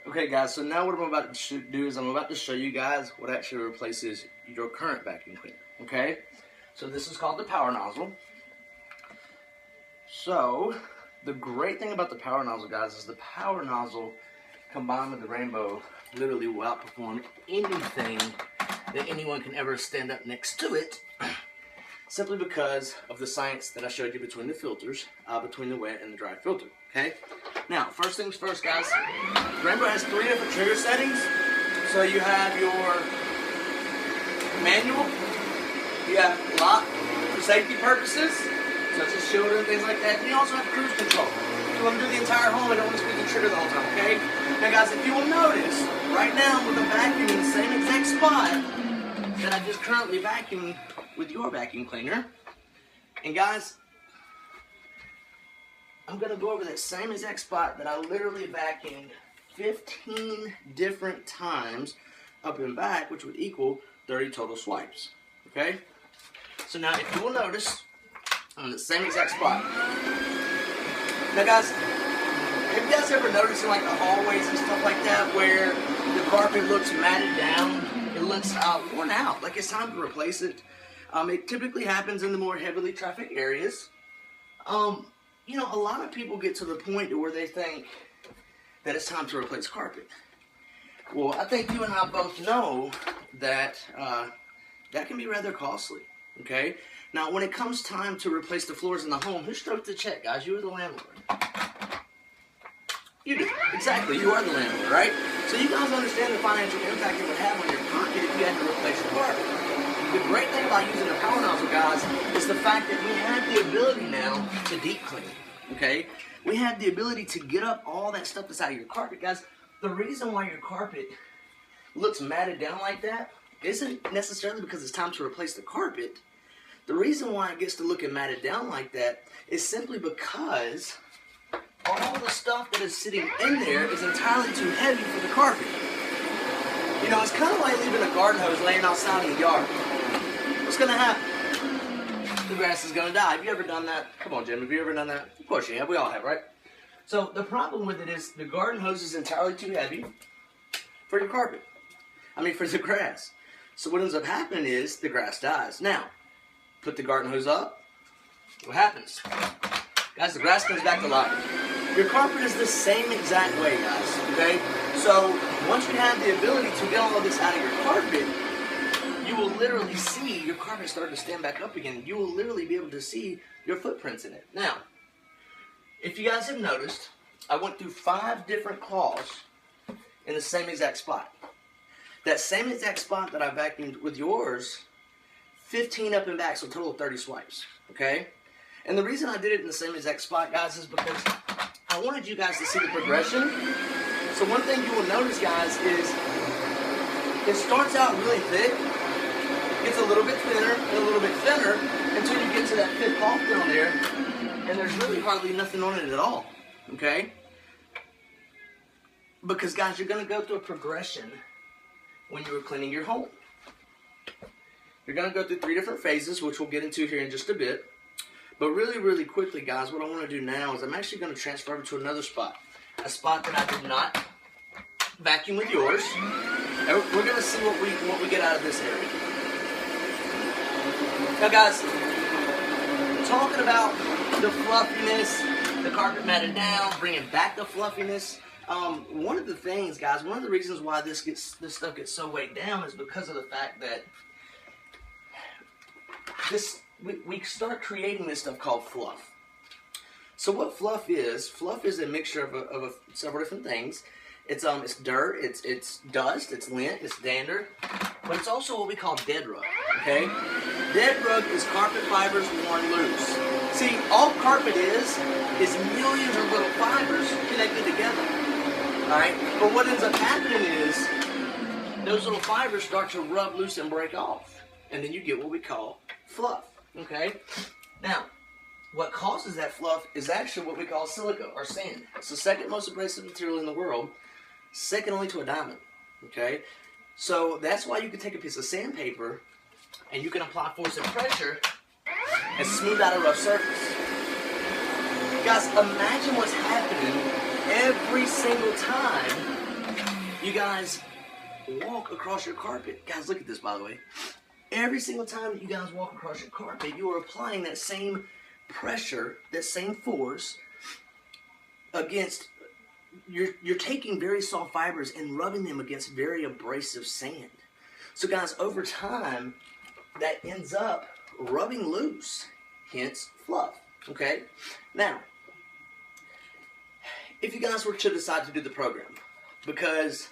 Okay guys, so now what I'm about to do is I'm about to show you guys what actually replaces your current vacuum cleaner, okay? So this is called the power nozzle. So, the great thing about the power nozzle, guys, is the power nozzle combined with the rainbow literally will outperform anything that anyone can ever stand up next to it, simply because of the science that I showed you between the filters, between the wet and the dry filter, okay? Now, first things first, guys, Rainbow has 3 different trigger settings. So you have your manual, you have lock for safety purposes, such as shoulder and things like that, and you also have cruise control. You want to do the entire home and don't want to squeeze the trigger the whole time, okay? Now guys, if you will notice, right now with the vacuum in the same exact spot that I just currently vacuumed with your vacuum cleaner, and guys, I'm going to go over that same exact spot that I literally vacuumed 15 different times up and back, which would equal 30 total swipes, okay? So now if you will notice, on the same exact spot. Now guys, have you guys ever noticed in like the hallways and stuff like that where the carpet looks matted down, it looks worn out, like it's time to replace it? It typically happens in the more heavily trafficked areas. You know, a lot of people get to the point to where they think that it's time to replace carpet. Well, I think you and I both know that that can be rather costly, okay? Now, when it comes time to replace the floors in the home, who stroked the check, guys? You are the landlord. You do. Exactly, you are the landlord, right? So you guys understand the financial impact it would have on your pocket if you had to replace your carpet. The great thing about using a power nozzle, guys, is the fact that we have the ability now to deep clean, okay? We have the ability to get up all that stuff that's out of your carpet, guys. The reason why your carpet looks matted down like that isn't necessarily because it's time to replace the carpet. The reason why it gets to looking matted down like that is simply because all the stuff that is sitting in there is entirely too heavy for the carpet. You know, it's kind of like leaving a garden hose laying outside in the yard. What's going to happen? The grass is going to die. Have you ever done that? Come on, Jim. Have you ever done that? Of course you have. We all have, right? So the problem with it is the garden hose is entirely too heavy for your carpet. I mean, for the grass. So what ends up happening is the grass dies. Now, put the garden hose up. What happens? Guys, the grass comes back to life. Your carpet is the same exact way, guys. Okay? So once you have the ability to get all of this out of your carpet, you will literally see your carpet start to stand back up again. You will literally be able to see your footprints in it. Now, if you guys have noticed, I went through 5 different claws in the same exact spot. That same exact spot that I vacuumed with yours, 15 up and back, so a total of 30 swipes, okay? And the reason I did it in the same exact spot, guys, is because I wanted you guys to see the progression. So one thing you will notice, guys, is it starts out really thick, gets a little bit thinner, and a little bit thinner, until you get to that 5th claw down there, and there's really hardly nothing on it at all, okay? Because, guys, you're going to go through a progression when you were cleaning your home. You're going to go through 3 different phases, which we'll get into here in just a bit. But really, really quickly, guys, what I want to do now is I'm actually going to transfer over to another spot. A spot that I did not vacuum with yours. And we're going to see what we get out of this area. Now, guys, talking about the fluffiness, the carpet matted down, bringing back the fluffiness. One of the things, guys, one of the reasons why this stuff gets so weighed down is because of the fact that we start creating this stuff called fluff. So what fluff is a mixture of several different things. It's dirt, it's dust, it's lint, it's dander, but it's also what we call dead rug, okay? Dead rug is carpet fibers worn loose. See, all carpet is millions of little fibers connected together, all right? But what ends up happening is those little fibers start to rub loose and break off, and then you get what we call fluff, okay? Now, what causes that fluff is actually what we call silica or sand. It's the 2nd most abrasive material in the world, second only to a diamond, okay? So that's why you can take a piece of sandpaper and you can apply force and pressure and smooth out a rough surface. Guys, imagine what's happening every single time you guys walk across your carpet, guys, look at this, by the way. Every single time that you guys walk across your carpet, you are applying that same pressure, that same force against, you're taking very soft fibers and rubbing them against very abrasive sand. So guys, over time, that ends up rubbing loose, hence fluff, okay? Now, if you guys were to decide to do the program, because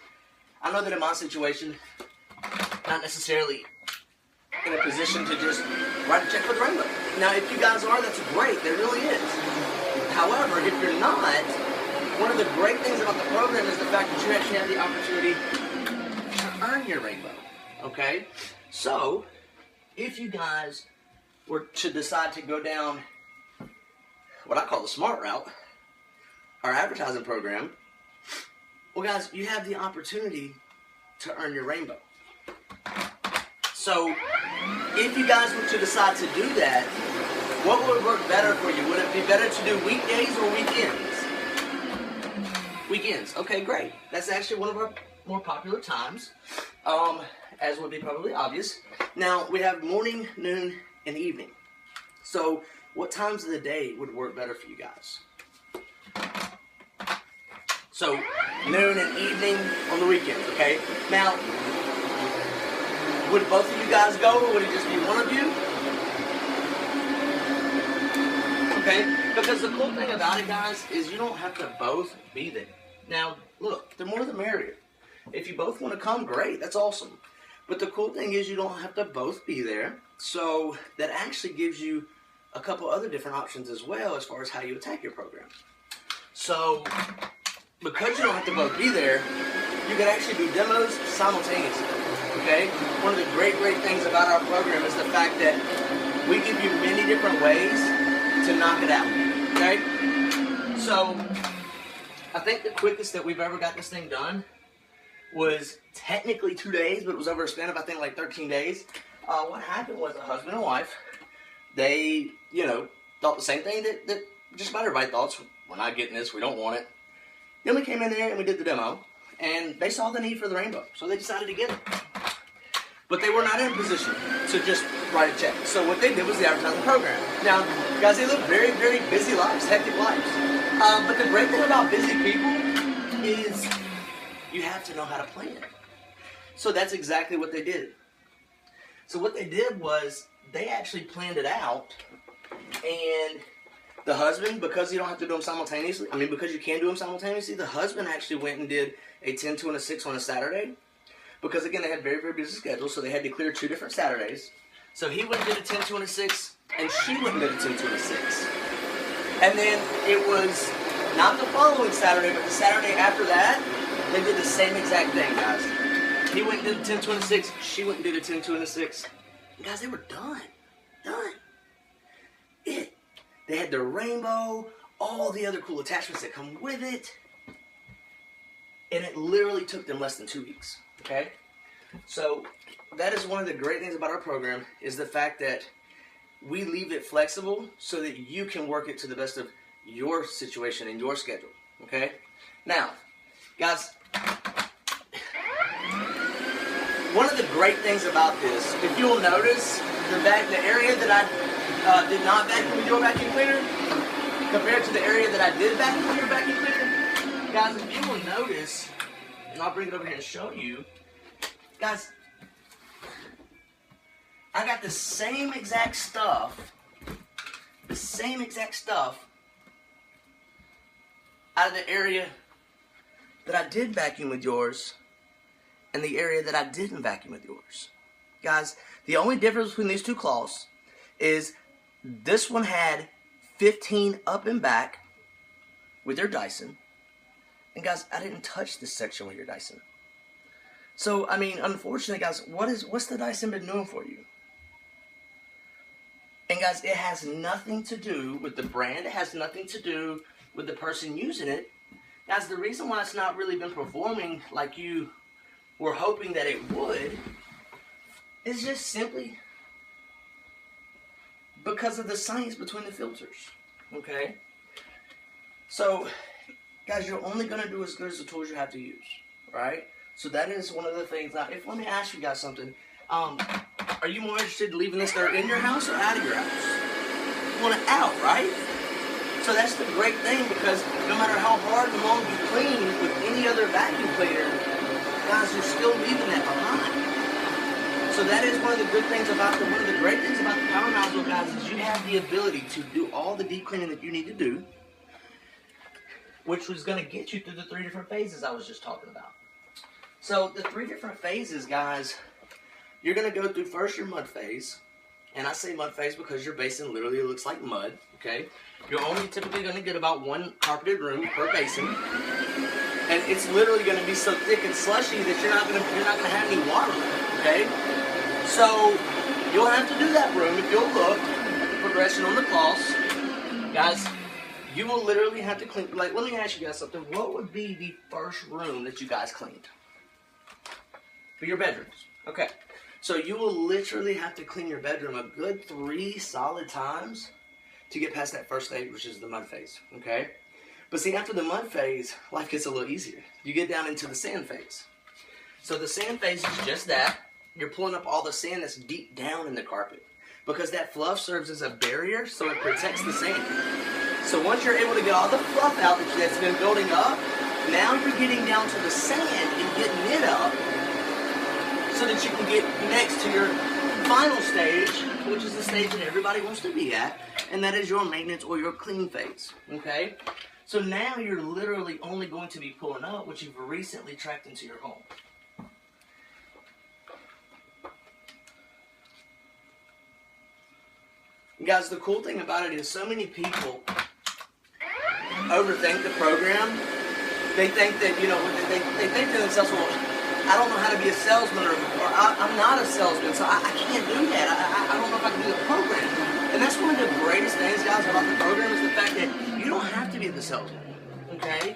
I know that in my situation, not necessarily in a position to just write a check for the rainbow. Now, if you guys are, that's great. There really is. However, if you're not, one of the great things about the program is the fact that you actually have the opportunity to earn your rainbow. Okay? So, if you guys were to decide to go down what I call the smart route, our advertising program, well, guys, you have the opportunity to earn your rainbow. So, if you guys were to decide to do that, what would work better for you? Would it be better to do weekdays or weekends? Weekends. Okay, great. That's actually one of our more popular times, as would be probably obvious. Now, we have morning, noon, and evening. So, what times of the day would work better for you guys? So, noon and evening on the weekends, okay? Now, would both of you guys go, or would it just be one of you? Okay? Because the cool thing about it, guys, is you don't have to both be there. Now, look, the more the merrier. If you both want to come, great, that's awesome. But the cool thing is you don't have to both be there. So that actually gives you a couple other different options as well as far as how you attack your program. So, because you don't have to both be there, you can actually do demos simultaneously. Okay? One of the great things about our program is the fact that we give you many different ways to knock it out. Okay? So, I think the quickest that we've ever got this thing done was technically 2 days, but it was over a span of, I think, like 13 days. What happened was a husband and wife, they, thought the same thing that just about everybody thought. We're not getting this, we don't want it. Then we came in there and we did the demo, and they saw the need for the rainbow, so they decided to get it. But they were not in a position to just write a check. So what they did was the advertising program. Now, guys, they live very, very busy lives, hectic lives. But the great thing about busy people is you have to know how to plan. So that's exactly what they did. So what they did was they actually planned it out, and the husband, because you don't have to do them simultaneously, because you can do them simultaneously, the husband actually went and did a 10, 2, and a 6 on a Saturday. Because, again, they had very, very busy schedules, so they had to clear 2 different Saturdays. So he went and did a 10, 2, and a 6, and she went and did a 10, 2, and a 6. And then it was not the following Saturday, but the Saturday after that, they did the same exact thing, guys. He went and did a 10, 2, and a 6. She went and did a 10, 2, and a 6. And guys, they were done. Done. They had their rainbow, all the other cool attachments that come with it. And it literally took them less than 2 weeks. Okay? So, that is one of the great things about our program, is the fact that we leave it flexible so that you can work it to the best of your situation and your schedule. Okay? Now, guys, one of the great things about this, if you'll notice, the area that I did not vacuum with your vacuum cleaner compared to the area that I did vacuum with your vacuum cleaner, guys, if you will notice, and I'll bring it over here and show you, guys, I got the same exact stuff out of the area that I did vacuum with yours and the area that I didn't vacuum with yours. Guys, the only difference between these two cloths is this one had 15 up and back with your Dyson. And guys, I didn't touch this section with your Dyson. So, unfortunately, guys, what's the Dyson been doing for you? And guys, it has nothing to do with the brand. It has nothing to do with the person using it. Guys, the reason why it's not really been performing like you were hoping that it would is just simply because of the science between the filters. Okay? So, guys, you're only going to do as good as the tools you have to use. Right? So that is one of the things. Now, let me ask you guys something. Are you more interested in leaving this dirt in your house or out of your house? You want it out, right? So that's the great thing, because no matter how hard and long you clean with any other vacuum cleaner, guys, you're still leaving that behind. So that is one of the good things about one of the great things about the power nozzle, guys, is you have the ability to do all the deep cleaning that you need to do, which was going to get you through the 3 different phases I was just talking about. So the 3 different phases, guys, you're going to go through first your mud phase. And I say mud phase because your basin literally looks like mud, okay? You're only typically going to get about 1 carpeted room per basin. And it's literally going to be so thick and slushy that you're not going to have any water left, okay? So you'll have to do that room. If you'll look at the progression on the cloths, guys, you will literally have to clean. Like, let me ask you guys something. What would be the first room that you guys cleaned? For your bedrooms. Okay. So you will literally have to clean your bedroom a good 3 solid times to get past that first stage, which is the mud phase. Okay. But see, after the mud phase, life gets a little easier. You get down into the sand phase. So the sand phase is just that. You're pulling up all the sand that's deep down in the carpet, because that fluff serves as a barrier, so it protects the sand. So once you're able to get all the fluff out that's been building up, now you're getting down to the sand and getting it up so that you can get next to your final stage, which is the stage that everybody wants to be at, and that is your maintenance or your clean phase, okay? So now you're literally only going to be pulling up what you've recently tracked into your home. Guys, the cool thing about it is so many people overthink the program. They think that, they think to themselves, well, I don't know how to be a salesman, or I'm not a salesman, so I can't do that. I don't know if I can do the program. And that's one of the greatest things, guys, about the program, is the fact that you don't have to be the salesman, okay?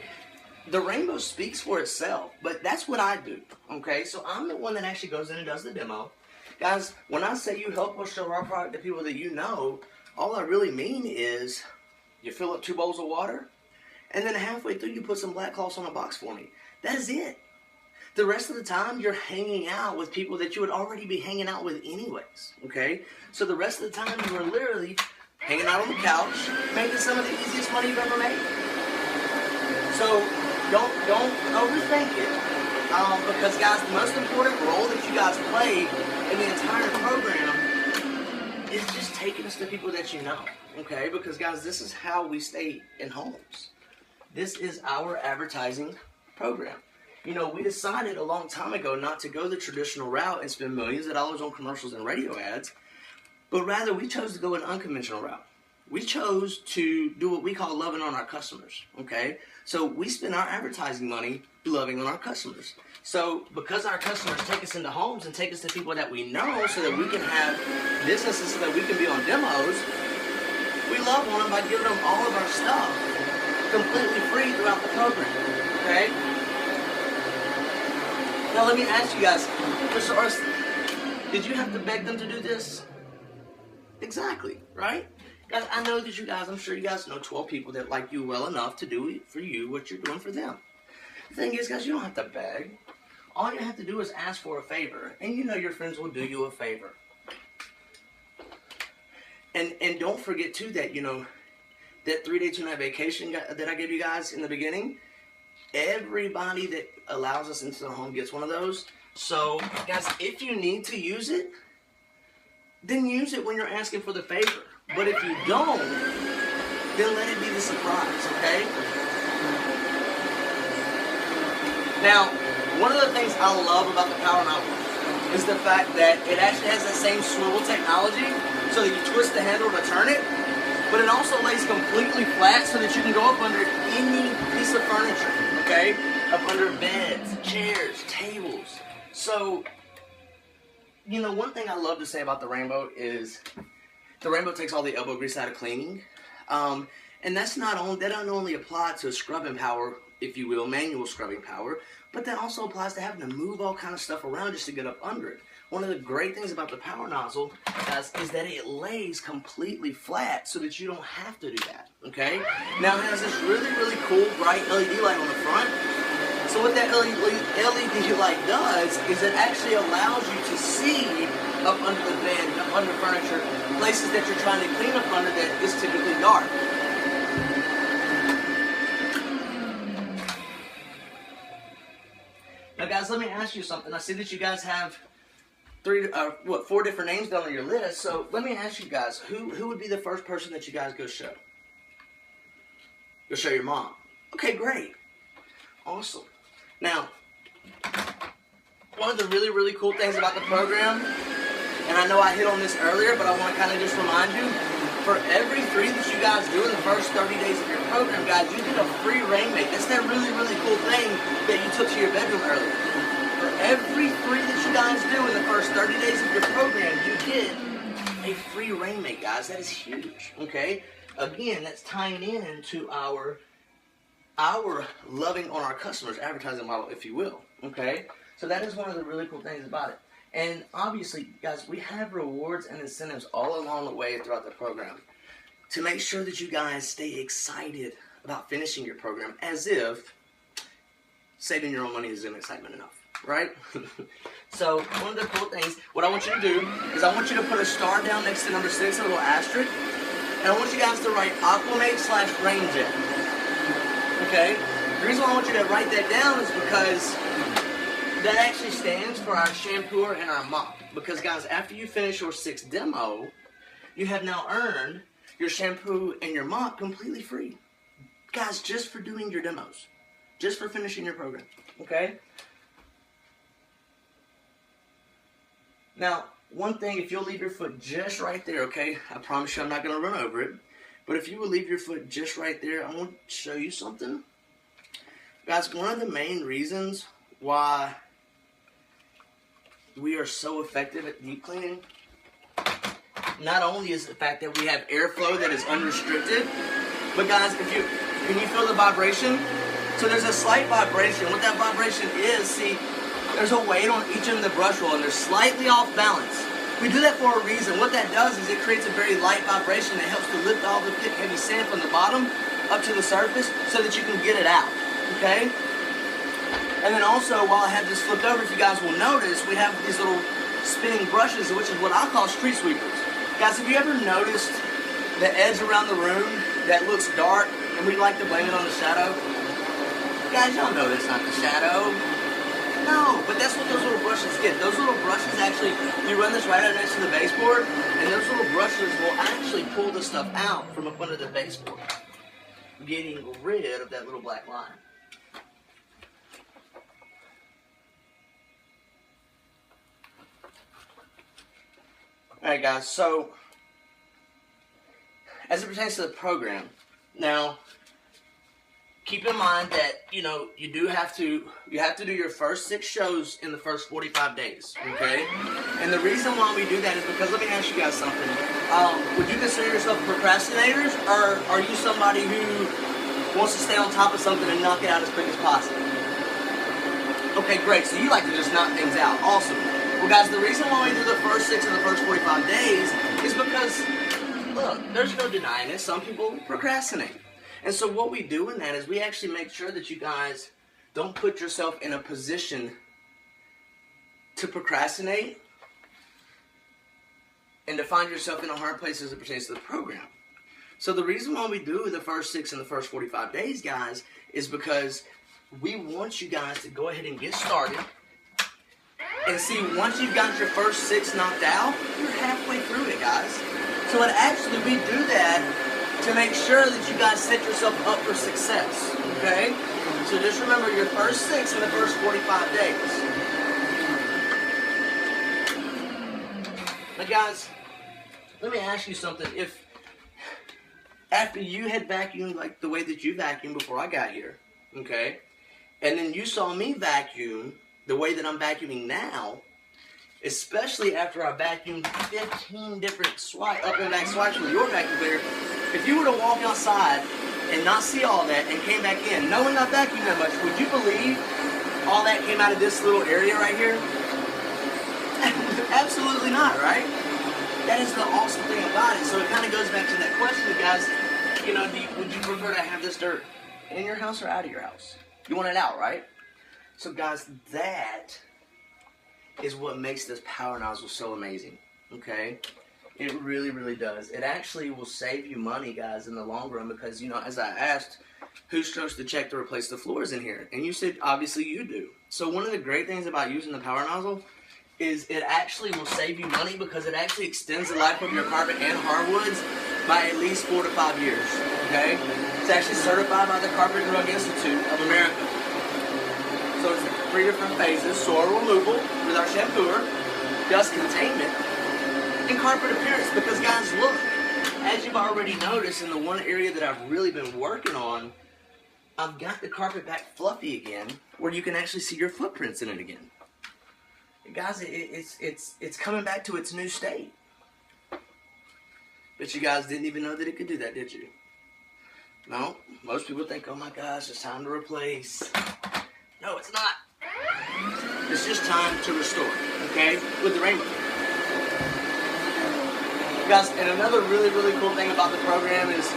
The rainbow speaks for itself, but that's what I do, okay? So I'm the one that actually goes in and does the demo. Guys, when I say you help us show our product to people that you know, all I really mean is you fill up 2 bowls of water, and then halfway through you put some black cloths on a box for me. That is it. The rest of the time you're hanging out with people that you would already be hanging out with anyways, okay? So the rest of the time you are literally hanging out on the couch, making some of the easiest money you've ever made. So don't overthink it. Because, guys, the most important role that you guys play in the entire program is just taking us to people that you know, okay? Because, guys, this is how we stay in homes. This is our advertising program. We decided a long time ago not to go the traditional route and spend millions of dollars on commercials and radio ads, but rather we chose to go an unconventional route. We chose to do what we call loving on our customers, okay? So we spend our advertising money loving on our customers. So because our customers take us into homes and take us to people that we know so that we can have businesses so that we can be on demos, we love on them by giving them all of our stuff completely free throughout the program, okay? Now let me ask you guys, Mr. Arson, did you have to beg them to do this? Exactly, right? Guys, I know that I'm sure you guys know 12 people that like you well enough to do for you what you're doing for them. The thing is, guys, you don't have to beg. All you have to do is ask for a favor, and your friends will do you a favor. And don't forget, too, that, that 3-day, 2-night vacation that I gave you guys in the beginning, everybody that allows us into the home gets one of those. So, guys, if you need to use it, then use it when you're asking for the favor. But if you don't, then let it be the surprise, okay? Now, one of the things I love about the Power Nozzle is the fact that it actually has that same swivel technology, so that you twist the handle to turn it, but it also lays completely flat so that you can go up under any piece of furniture, okay? Up under beds, chairs, tables. So, one thing I love to say about the Rainbow is the Rainbow takes all the elbow grease out of cleaning. And that don't only apply to scrubbing power, if you will, manual scrubbing power, but that also applies to having to move all kind of stuff around just to get up under it. One of the great things about the Power Nozzle, guys, is that it lays completely flat so that you don't have to do that, okay? Now it has this really, really cool bright LED light on the front, So what that LED light does is it actually allows you to see up under the bed, up under furniture, places that you're trying to clean up under that is typically dark. Now guys, let me ask you something. I see that you guys have four different names down on your list. So let me ask you guys, who would be the first person that you guys go show? Go show your mom. Okay, great. Awesome. Now, one of the really cool things about the program, and I know I hit on this earlier, but I want to kind of just remind you, for every 3 that you guys do in the first 30 days of your program, guys, you get a free rainmate. That's that really cool thing that you took to your bedroom earlier. For every 3 that you guys do in the first 30 days of your program, you get a free rainmate, guys. That is huge, okay? Again, that's tying in to our loving on our customers advertising model, if you will, okay? So that is one of the really cool things about it. And obviously, guys, we have rewards and incentives all along the way throughout the program to make sure that you guys stay excited about finishing your program, as if saving your own money isn't excitement enough, right? So one of the cool things, what I want you to do is I want you to put a star down next to number 6, a little asterisk, and I want you guys to write Aquamate/RainJet. Okay? The reason why I want you to write that down is because that actually stands for our shampooer and our mop. Because guys, after you finish your 6th demo, you have now earned your shampoo and your mop completely free. Guys, just for doing your demos. Just for finishing your program. Okay? Now, one thing, if you'll leave your foot just right there, okay? I promise you I'm not going to run over it. But if you will leave your foot just right there, I want to show you something. Guys, one of the main reasons why we are so effective at deep cleaning, not only is the fact that we have airflow that is unrestricted, but guys, can you feel the vibration? So there's a slight vibration. What that vibration is, see, there's a weight on each end of the brush roll and they're slightly off balance. We do that for a reason. What that does is it creates a very light vibration that helps to lift all the thick, heavy sand from the bottom up to the surface so that you can get it out, okay? And then also, while I have this flipped over, if you guys will notice, we have these little spinning brushes, which is what I call street sweepers. Guys, have you ever noticed the edge around the room that looks dark and we like to blame it on the shadow? Guys, y'all know that's not the shadow. No, but that's what those little brushes get. Those little brushes actually, you run this right up next to the baseboard, and those little brushes will actually pull the stuff out from up under the baseboard, getting rid of that little black line. Alright guys, so as it pertains to the program, now keep in mind that, you know, you have to do your first 6 shows in the first 45 days, okay? And the reason why we do that is because, let me ask you guys something. Would you consider yourself procrastinators, or are you somebody who wants to stay on top of something and knock it out as quick as possible? Okay, great. So you like to just knock things out. Awesome. Well, guys, the reason why we do the first 6 in the first 45 days is because, look, there's no denying it. Some people procrastinate. And so what we do in that is we actually make sure that you guys don't put yourself in a position to procrastinate and to find yourself in a hard place as it pertains to the program. So the reason why we do the first 6 in the first 45 days, guys, is because we want you guys to go ahead and get started. And see, once you've got your first 6 knocked out, you're halfway through it, guys. So actually, we do that to make sure that you guys set yourself up for success, okay? So just remember your first 6 in the first 45 days. Now guys, let me ask you something. If after you had vacuumed like the way that you vacuumed before I got here, okay, and then you saw me vacuum the way that I'm vacuuming now, especially after I vacuumed 15 different up and back swipes with your vacuum cleaner, if you were to walk outside and not see all that and came back in, knowing I vacuumed that much, would you believe all that came out of this little area right here? Absolutely not, right? That is the awesome thing about it. So it kind of goes back to that question, guys. You know, would you prefer to have this dirt in your house or out of your house? You want it out, right? So guys, that is what makes this power nozzle so amazing, okay? It really, really does. It actually will save you money, guys, in the long run because, you know, as I asked, who strokes the check to replace the floors in here? And you said, obviously, you do. So one of the great things about using the power nozzle is it actually will save you money because it actually extends the life of your carpet and hardwoods by at least 4 to 5 years, okay? It's actually certified by the Carpet and Rug Institute of America. So it's 3 different phases: soil removal with our shampooer, dust containment, and carpet appearance. Because guys, look, as you've already noticed in the one area that I've really been working on, I've got the carpet back fluffy again, where you can actually see your footprints in it again. Guys, it's coming back to its new state. But you guys didn't even know that it could do that, did you? No, most people think, oh my gosh, it's time to replace. No, it's not. It's just time to restore, okay, with the rainbow. Guys, and another really, really cool thing about the program is,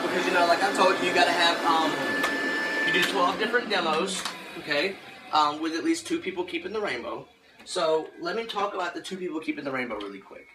because, you know, like I told you, you got to have, you do 12 different demos, okay, with at least 2 people keeping the rainbow. So let me talk about the 2 people keeping the rainbow really quick.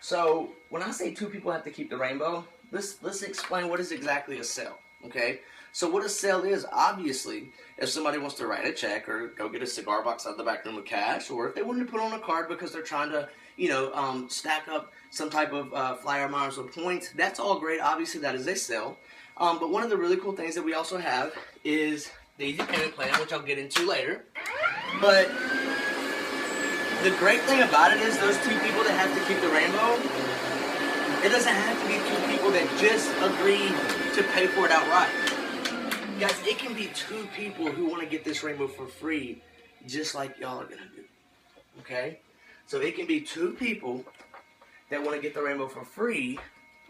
So when I say 2 people have to keep the rainbow, let's explain what is exactly a sale, okay? So what a sale is, obviously, if somebody wants to write a check or go get a cigar box out of the back room with cash, or if they wanted to put on a card because they're trying to, you know, stack up some type of flyer miles or points, that's all great. Obviously, that is a sale. But one of the really cool things that we also have is the easy payment plan, which I'll get into later. But the great thing about it is those 2 people that have to keep the rainbow, it doesn't have to be 2 people that just agree to pay for it outright. Guys, it can be 2 people who want to get this rainbow for free, just like y'all are going to do. Okay? So it can be 2 people that want to get the rainbow for free,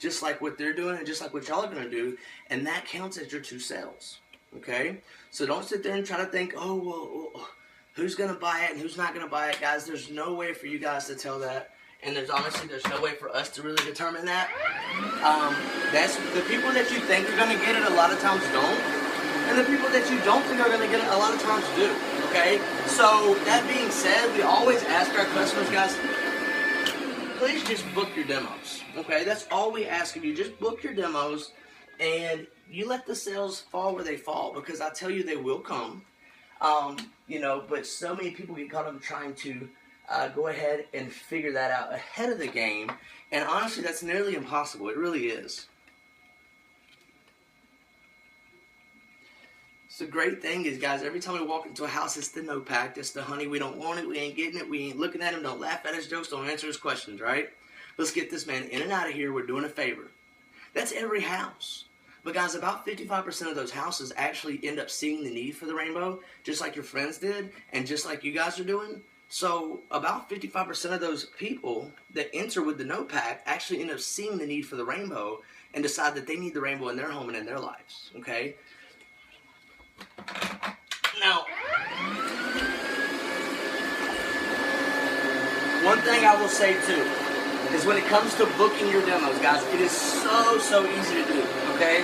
just like what they're doing and just like what y'all are going to do, and that counts as your 2 sales. Okay? So don't sit there and try to think, oh, well, who's going to buy it and who's not going to buy it. Guys, there's no way for you guys to tell that. And there's no way for us to really determine that. That's the people that you think are going to get it a lot of times don't. And the people that you don't think are going to get it a lot of times do. Okay? So that being said, we always ask our customers, guys, please just book your demos. Okay? That's all we ask of you. Just book your demos and you let the sales fall where they fall, because I tell you they will come. You know, but so many people get caught up trying to go ahead and figure that out ahead of the game, and honestly, that's nearly impossible. It really is. So the great thing is, guys, every time we walk into a house, it's the no pact. It's the honey, we don't want it, we ain't getting it, we ain't looking at him, don't laugh at his jokes, don't answer his questions, right? Let's get this man in and out of here. We're doing a favor. That's every house. But guys, about 55% of those houses actually end up seeing the need for the rainbow, just like your friends did, and just like you guys are doing. So about 55% of those people that enter with the no pack actually end up seeing the need for the rainbow and decide that they need the rainbow in their home and in their lives, okay? Now, one thing I will say too is when it comes to booking your demos, guys, it is so easy to do, okay?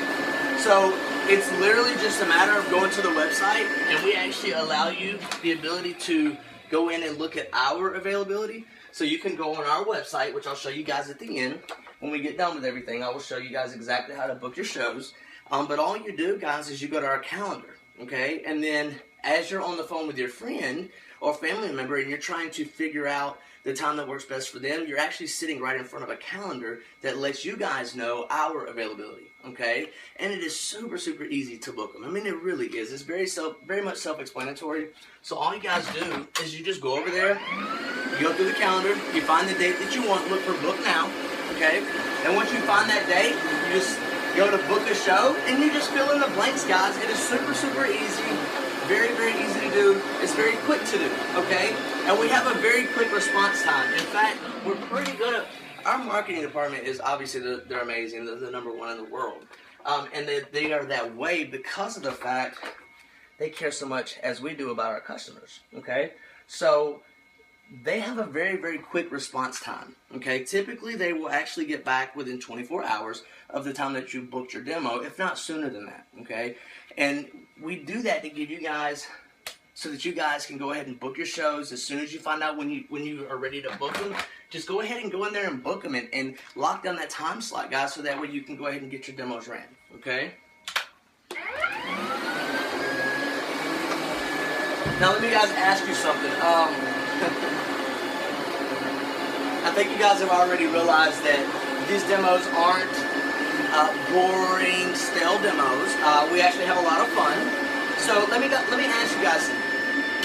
So it's literally just a matter of going to the website, and we actually allow you the ability to go in and look at our availability. So you can go on our website, which I'll show you guys at the end. When we get done with everything, I will show you guys exactly how to book your shows. But all you do, guys, is you go to our calendar, okay? And then as you're on the phone with your friend or family member and you're trying to figure out the time that works best for them, you're actually sitting right in front of a calendar that lets you guys know our availability, okay? And it is super easy to book them. I mean, it really is. It's very much self-explanatory. So all you guys do is you just go over there, you go through the calendar, you find the date that you want, look for book now, okay? And once you find that date, you just go to book a show, and you just fill in the blanks, guys. It is super easy. Very easy to do. It's very quick to do, okay? And we have a very quick response time. In fact, we're pretty good at, our marketing department is obviously, they're amazing. They're the #1 in the world. And they are that way because of the fact they care so much as we do about our customers, okay? So they have a very quick response time, okay? Typically, they will actually get back within 24 hours of the time that you booked your demo, if not sooner than that, okay? And we do that to give you guys so that you guys can go ahead and book your shows. As soon as you find out when you are ready to book them, just go ahead and go in there and book them and lock down that time slot, guys, so that way you can go ahead and get your demos ran, okay? Now let me guys ask you something. I think you guys have already realized that these demos aren't boring, stale demos. We actually have a lot of fun. So let me ask you guys,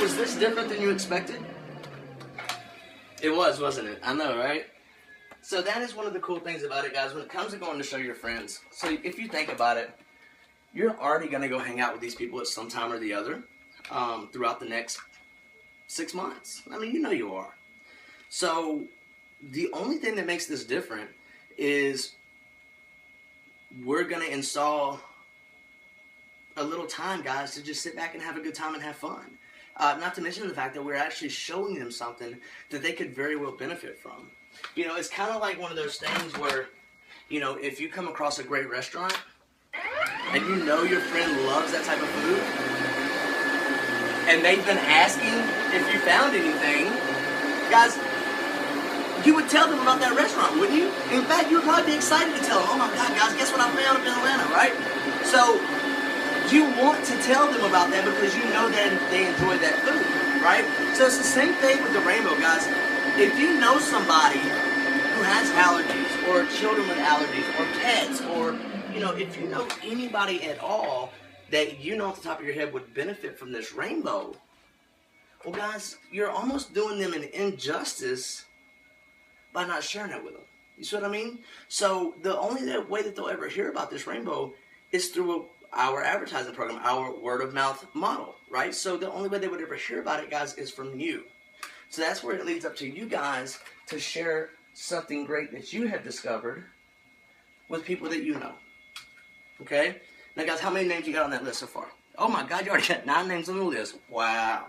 was this different than you expected? It was, wasn't it? I know, right? So that is one of the cool things about it, guys, when it comes to going to show your friends. So if you think about it, you're already going to go hang out with these people at some time or the other throughout the next 6 months. I mean, you know you are. So the only thing that makes this different is we're going to install a little time, guys, to just sit back and have a good time and have fun. Not to mention the fact that we're actually showing them something that they could very well benefit from. You know, it's kind of like one of those things where, you know, if you come across a great restaurant and you know your friend loves that type of food, and they've been asking if you found anything, guys, you would tell them about that restaurant, wouldn't you? In fact, you would probably be excited to tell them, oh my God, guys, guess what I found up in Atlanta, right? So you want to tell them about that because you know that they enjoy that food, right? So it's the same thing with the rainbow, guys. If you know somebody who has allergies, or children with allergies, or pets, or, you know, if you know anybody at all that you know off the top of your head would benefit from this rainbow, well, guys, you're almost doing them an injustice by not sharing it with them. You see what I mean? So the only way that they'll ever hear about this rainbow is through our advertising program, our word of mouth model, right? So the only way they would ever hear about it, guys, is from you. So that's where it leads up to you guys to share something great that you have discovered with people that you know. Okay? Now, guys, how many names you got on that list so far? Oh my God, you already got 9 names on the list. Wow.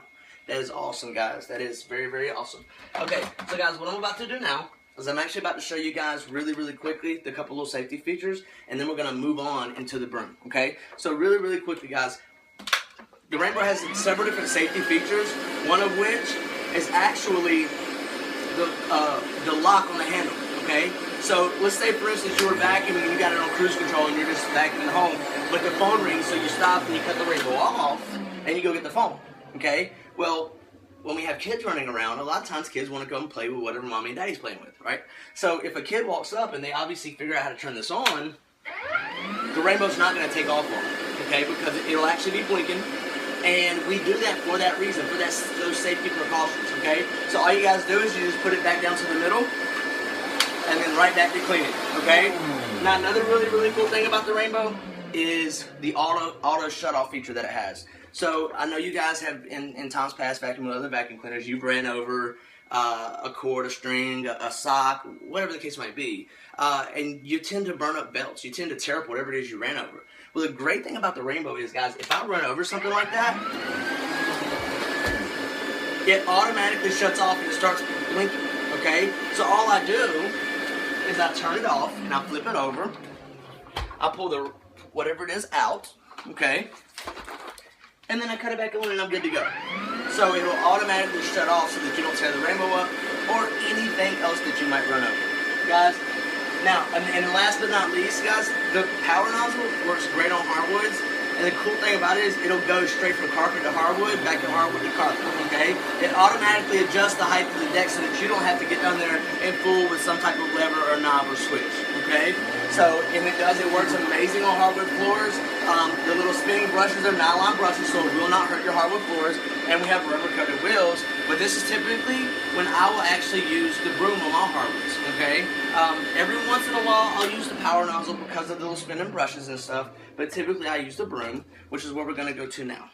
That is awesome, guys. That is very, very awesome. Okay, so guys, what I'm about to do now is I'm actually about to show you guys really, really quickly the couple little safety features, and then we're going to move on into the broom, okay? So really, really quickly, guys, the rainbow has several different safety features, one of which is actually the lock on the handle, okay? So let's say, for instance, you were vacuuming and you got it on cruise control and you're just vacuuming home, but the phone rings, so you stop and you cut the rainbow off and you go get the phone, okay? Well, when we have kids running around, a lot of times kids want to go and play with whatever mommy and daddy's playing with, right? So if a kid walks up and they obviously figure out how to turn this on, the rainbow's not going to take off on them, okay? Because it'll actually be blinking, and we do that for that reason, for those safety precautions, okay? So all you guys do is you just put it back down to the middle, and then right back to cleaning, okay? Now another really, really cool thing about the rainbow is the auto shut-off feature that it has. So I know you guys have, in times past, vacuumed with other vacuum cleaners, you've ran over a cord, a string, a sock, whatever the case might be, and you tend to burn up belts. You tend to tear up whatever it is you ran over. Well, the great thing about the rainbow is, guys, if I run over something like that, it automatically shuts off and it starts blinking, okay? So all I do is I turn it off and I flip it over. I pull the whatever it is out, okay? And then I cut it back on and I'm good to go. So it will automatically shut off so that you don't tear the rainbow up or anything else that you might run over. Guys, now, and last but not least, guys, the power nozzle works great on hardwoods. And the cool thing about it is it'll go straight from carpet to hardwood, back to hardwood to carpet, okay? It automatically adjusts the height of the deck so that you don't have to get down there and fool with some type of lever or knob or switch, okay? So, and it works amazing on hardwood floors. The little spinning brushes are nylon brushes, so it will not hurt your hardwood floors. And we have rubber-coated wheels, but this is typically when I will actually use the broom on my hardwoods, okay? Every once in a while, I'll use the power nozzle because of the little spinning brushes and stuff, but typically I use the broom, which is what we're gonna go to now.